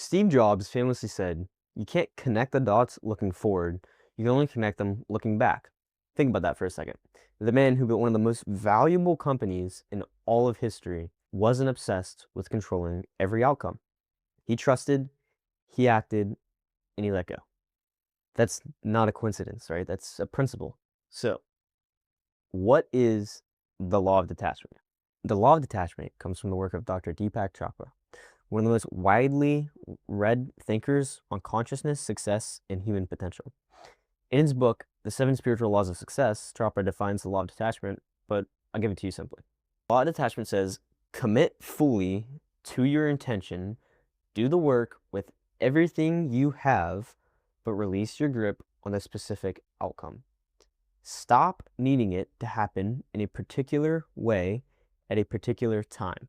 Steve Jobs famously said, "You can't connect the dots looking forward, you can only connect them looking back." Think about that for a second. The man who built one of the most valuable companies in all of history wasn't obsessed with controlling every outcome. He trusted, he acted, and he let go. That's not a coincidence, right? That's a principle. So, what is the law of detachment? The law of detachment comes from the work of Dr. Deepak Chopra, one of the most widely read thinkers on consciousness, success, and human potential. In his book, The Seven Spiritual Laws of Success, Chopra defines the law of detachment, but I'll give it to you simply. The law of detachment says, commit fully to your intention, do the work with everything you have, but release your grip on the specific outcome. Stop needing it to happen in a particular way at a particular time.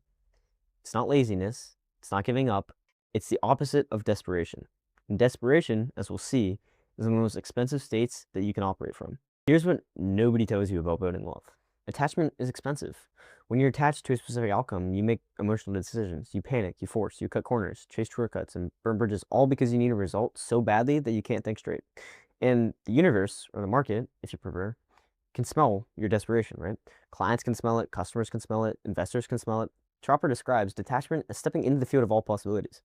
It's not laziness. It's not giving up. It's the opposite of desperation. And desperation, as we'll see, is one of the most expensive states that you can operate from. Here's what nobody tells you about building wealth. Attachment is expensive. When you're attached to a specific outcome, you make emotional decisions. You panic, you force, you cut corners, chase shortcuts, and burn bridges, all because you need a result so badly that you can't think straight. And the universe, or the market, if you prefer, can smell your desperation, right? Clients can smell it, customers can smell it, investors can smell it. Chopper describes detachment as stepping into the field of all possibilities.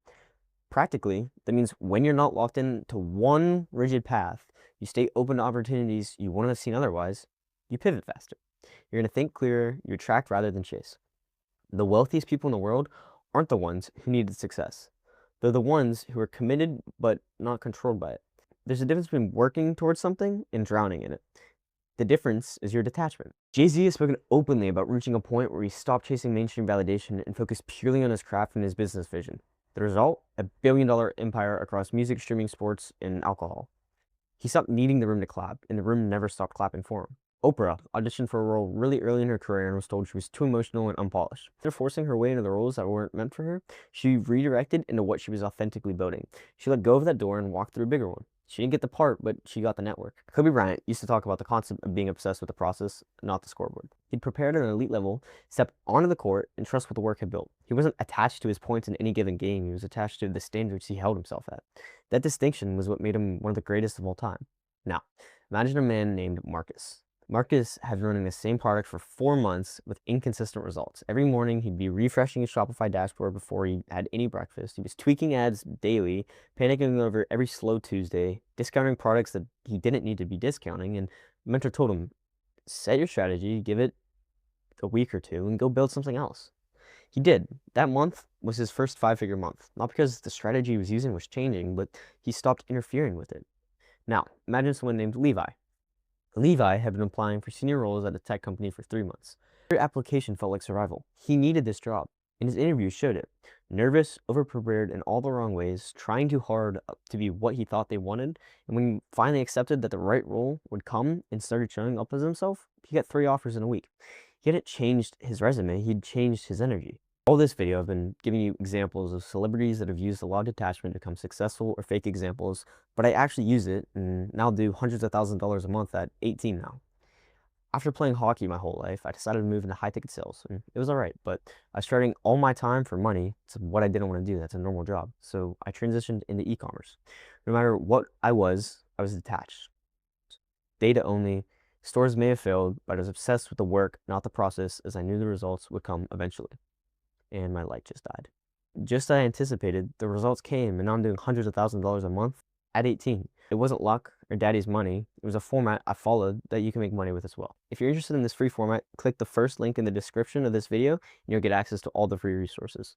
Practically, that means when you're not locked into one rigid path, you stay open to opportunities you wouldn't have seen otherwise, you pivot faster. You're going to think clearer, you attract rather than chase. The wealthiest people in the world aren't the ones who needed success. They're the ones who are committed but not controlled by it. There's a difference between working towards something and drowning in it. The difference is your detachment. Jay-Z has spoken openly about reaching a point where he stopped chasing mainstream validation and focused purely on his craft and his business vision. The result? A billion-dollar empire across music, streaming, sports, and alcohol. He stopped needing the room to clap, and the room never stopped clapping for him. Oprah auditioned for a role really early in her career and was told she was too emotional and unpolished. After forcing her way into the roles that weren't meant for her, she redirected into what she was authentically building. She let go of that door and walked through a bigger one. She didn't get the part, but she got the network. Kobe Bryant used to talk about the concept of being obsessed with the process, not the scoreboard. He'd prepared at an elite level, stepped onto the court, and trust what the work had built. He wasn't attached to his points in any given game, he was attached to the standards he held himself at. That distinction was what made him one of the greatest of all time. Now, imagine a man named Marcus. Marcus had been running the same product for 4 months with inconsistent results. Every morning, he'd be refreshing his Shopify dashboard before he had any breakfast. He was tweaking ads daily, panicking over every slow Tuesday, discounting products that he didn't need to be discounting. And mentor told him, set your strategy, give it a week or two, and go build something else. He did. That month was his first 5-figure month. Not because the strategy he was using was changing, but he stopped interfering with it. Now, imagine someone named Levi. Levi had been applying for senior roles at a tech company for 3 months. Every application felt like survival. He needed this job, and his interviews showed it. Nervous, overprepared in all the wrong ways, trying too hard to be what he thought they wanted, and when he finally accepted that the right role would come and started showing up as himself, he got 3 offers in a week. He hadn't changed his resume, he'd changed his energy. All this video, I've been giving you examples of celebrities that have used the law of detachment to become successful or fake examples, but I actually use it and now do hundreds of thousands of dollars a month at 18 now. After playing hockey my whole life, I decided to move into high-ticket sales, and it was all right, but I was trading all my time for money to what I didn't want to do. That's a normal job. So I transitioned into e-commerce. No matter what I was detached. Data only. Stores may have failed, but I was obsessed with the work, not the process, as I knew the results would come eventually. And my light just died. Just as I anticipated, the results came, and now I'm doing hundreds of thousands of dollars a month at 18. It wasn't luck or daddy's money. It was a format I followed that you can make money with as well. If you're interested in this free format, click the first link in the description of this video, and you'll get access to all the free resources.